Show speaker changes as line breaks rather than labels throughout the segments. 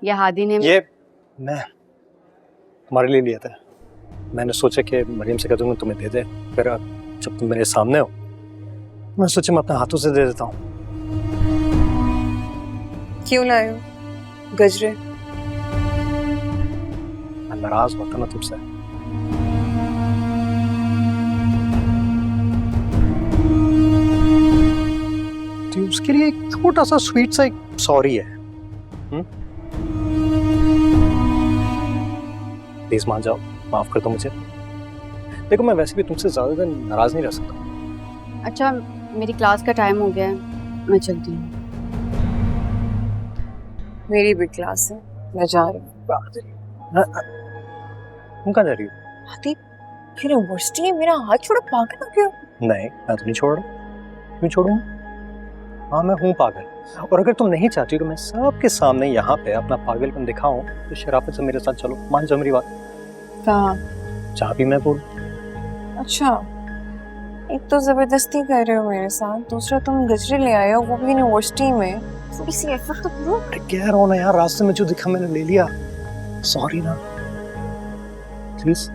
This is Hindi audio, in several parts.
या हादी ने?
ये मैं तुम्हारे लिए लिया था। मैंने सोचा कि मरियम से कह दूंगा तुम्हें दे दे, फिर जब तुम मेरे सामने हो मैं सोचा मैं अपने हाथों से दे देता हूँ।
क्यों लाए हो गजरे?
मैं नाराज होता ना तुमसे। तो उसके लिए एक छोटा सा स्वीट सा एक सॉरी है। प्लीज मान जाओ, माफ कर दो मुझे। देखो मैं वैसे भी तुमसे ज्यादा दिन नाराज नहीं रह सकता।
अच्छा, मेरी क्लास का टाइम हो गया है, मैं चलती हूँ।
मेरी भी क्लास है, मैं जा रही हूँ।
तुम कहाँ जा रही हो?
हादी फिर यूनिवर्सिटी है, मेरा हाथ छोड़ो, पागल हो गया?
नहीं मैं तो नहीं छोड़ रहा। क्यों छोड़ूंगा? हाँ मैं हूँ पागल, और अगर तुम नहीं चाहती तो मैं सबके सामने यहाँ पे अपना पागलपन दिखाऊं तो शराफत से मेरे साथ चलो, मान जाओ मेरी बात।
कहाँ?
जहाँ भी मैं बोल।
अच्छा, एक तो जबरदस्ती कर रहे हो मेरे साथ, दूसरा तुम गजरे ले आए हो वो भी यूनिवर्सिटी में। थोड़ी सी एफर्ट तो करो।
अरे कह रहा हूँ ना यार, रास्ते में जो दिखा मैंने ले लिया, सॉरी ना प्लीज।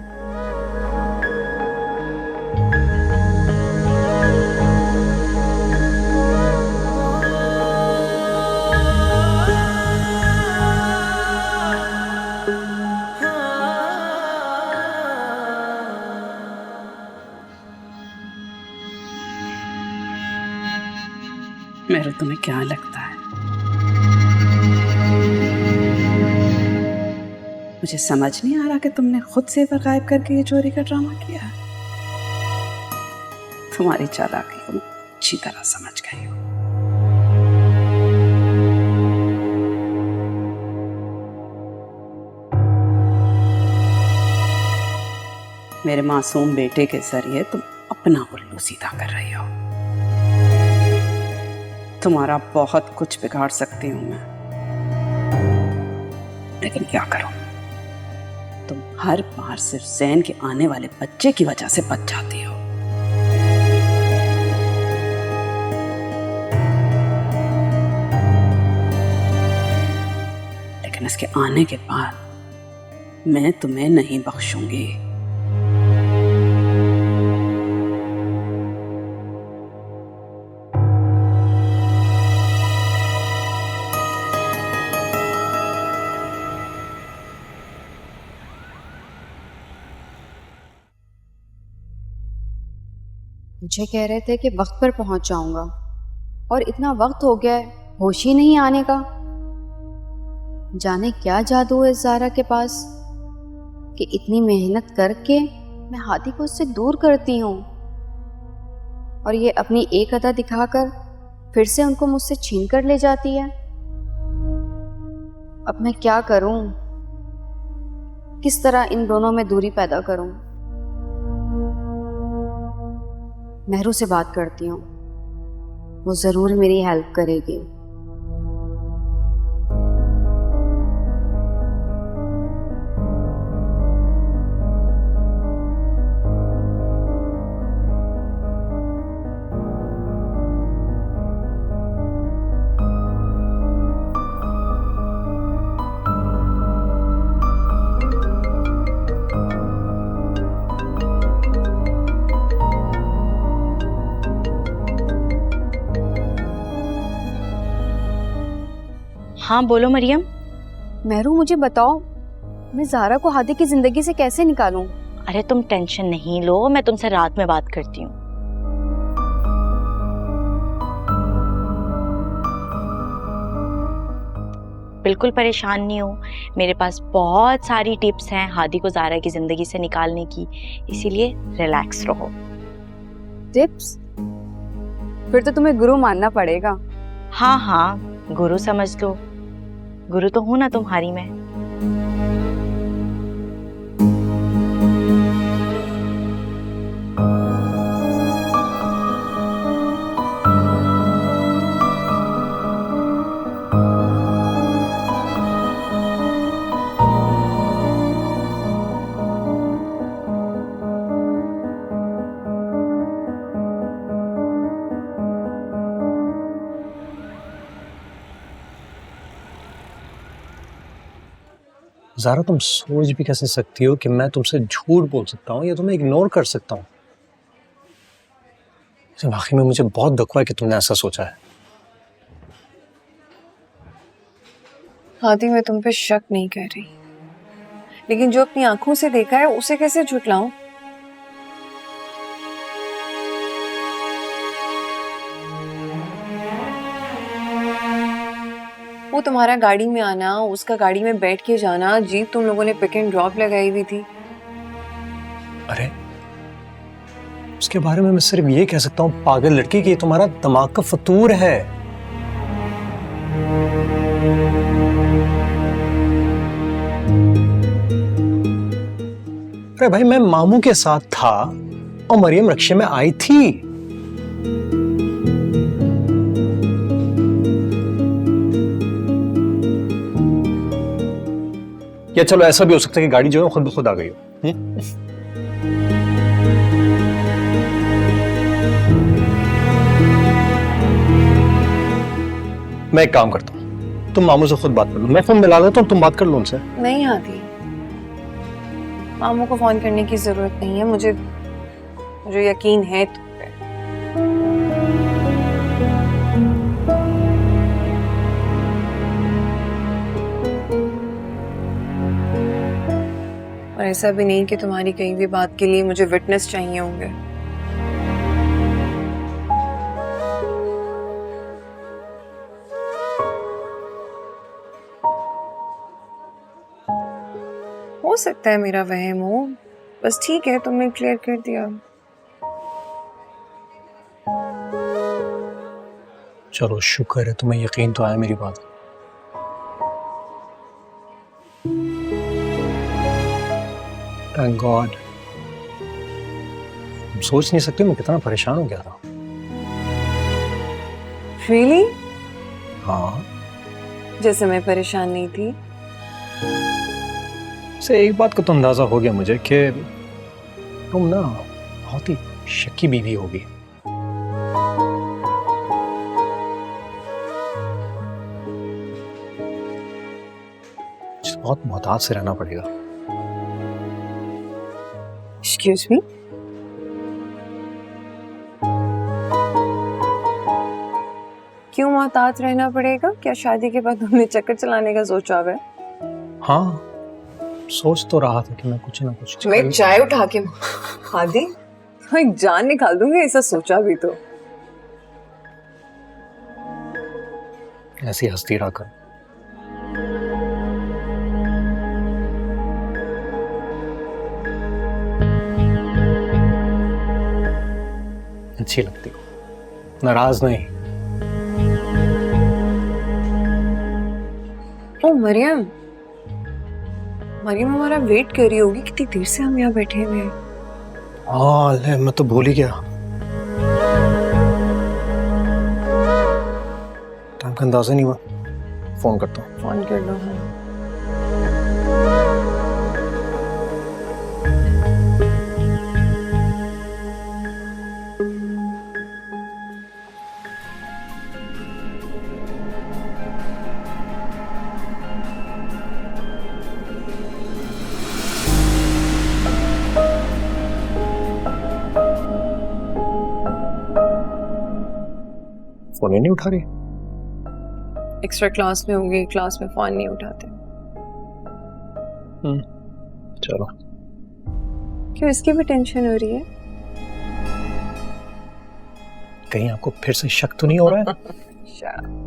मेरे तुम्हें क्या लगता है मुझे समझ नहीं आ रहा कि तुमने खुद से गायब करके ये चोरी का ड्रामा किया? तुम्हारी चालाकी को अच्छी तरह समझ गई हो। मेरे मासूम बेटे के जरिए तुम अपना उल्लू सीधा कर रही हो। तुम्हारा बहुत कुछ बिगाड़ सकती हूं मैं, लेकिन क्या करूं, तुम हर बार सिर्फ जैन के आने वाले बच्चे की वजह से बच जाती हो। लेकिन इसके आने के बाद मैं तुम्हें नहीं बख्शूंगी।
मुझे कह रहे थे कि वक्त पर पहुंच जाऊंगा, और इतना वक्त हो गया है, होश ही नहीं आने का। जाने क्या जादू है ज़ारा के पास कि इतनी मेहनत करके मैं हादी को उससे दूर करती हूँ, और ये अपनी एक अदा दिखाकर फिर से उनको मुझसे छीन कर ले जाती है। अब मैं क्या करूं? किस तरह इन दोनों में दूरी पैदा करूं? मेहरू से बात करती हूँ, वो ज़रूर मेरी हेल्प करेगी।
हाँ बोलो मरियम।
मेहरू मुझे बताओ, मैं ज़ारा को हादी की ज़िंदगी से कैसे निकालूं?
अरे तुम टेंशन नहीं लो, मैं तुमसे रात में बात करती हूँ। बिल्कुल परेशान नहीं हो, मेरे पास बहुत सारी टिप्स हैं हादी को ज़ारा की ज़िंदगी से निकालने की, इसीलिए रिलैक्स रहो।
टिप्स? फिर तो तुम्हें गुरु मानना पड़ेगा।
हाँ हाँ, गुरु समझ लो, गुरु तो हूं ना तुम्हारी मैं।
ज़ारा तुम सोच भी कैसे सकती हो कि मैं तुमसे झूठ बोल सकता हूँ या तुम्हें इग्नोर कर सकता हूँ? वाकई में मुझे बहुत दुख हुआ है कि तुमने ऐसा सोचा है।
हादी, मैं तुम पे शक नहीं कर रही, लेकिन जो अपनी आंखों से देखा है उसे कैसे झुटलाऊं? वो तुम्हारा गाड़ी में आना, उसका गाड़ी में बैठ के जाना, जीप तुम लोगों ने पिक एंड ड्रॉप लगाई हुई थी।
अरे उसके बारे में मैं सिर्फ ये कह सकता हूँ पागल लड़की कि तुम्हारा दिमाग का फतूर है। अरे भाई मैं मामू के साथ था और मरियम रिक्शे में आई थी। या चलो ऐसा भी हो सकता है कि गाड़ी जो है खुद ब खुद आ गई हो। मैं एक काम करता हूँ, तुम मामू से खुद बात कर लो, मैं फोन मिला देता हूँ, तुम बात कर लो उनसे।
नहीं हादी, मामू को फोन करने की जरूरत नहीं है, मुझे यकीन है तुम पे। और ऐसा भी नहीं कि तुम्हारी कहीं भी बात के लिए मुझे विटनेस चाहिए होंगे। हो सकता है मेरा वहम हो, बस ठीक है, तुमने क्लियर कर दिया।
चलो शुक्र है तुम्हें यकीन तो आया मेरी बात। Thank God. तुम सोच नहीं सकते मैं कितना परेशान हो गया था।
Really?
हाँ,
जैसे मैं परेशान नहीं थी।
से एक बात का तो अंदाजा हो गया मुझे कि तुम ना बहुत ही शक्की बीवी होगी। बहुत मोहतात से रहना पड़ेगा।
Excuse me? क्यों मोहतात रहना पड़ेगा? क्या शादी के बाद तुमने चक्कर चलाने का सोचा है?
हाँ, सोच तो रहा था कि मैं कुछ ना कुछ
मैं चाय उठा के हादी तो एक जान निकाल दूंगी, ऐसा सोचा भी तो।
ऐसी हंसती रहा कर। अच्छी लगती हो, नाराज नहीं।
ओ मरियम, मरियम हमारा वेट कर रही होगी, कितनी देर से हम यहाँ बैठे हुए हैं।
हाँ ले, मैं तो भूल ही गया। टाइम का अंदाजा नहीं हुआ। फोन करता हूँ।
फोन कर लो। हाँ,
फोन ही नहीं उठा रही।
एक्स्ट्रा क्लास में होंगे, क्लास में फोन नहीं उठाते।
चलो।
क्यों, इसकी भी टेंशन हो रही है?
कहीं आपको फिर से शक तो नहीं हो रहा है?
Shut up.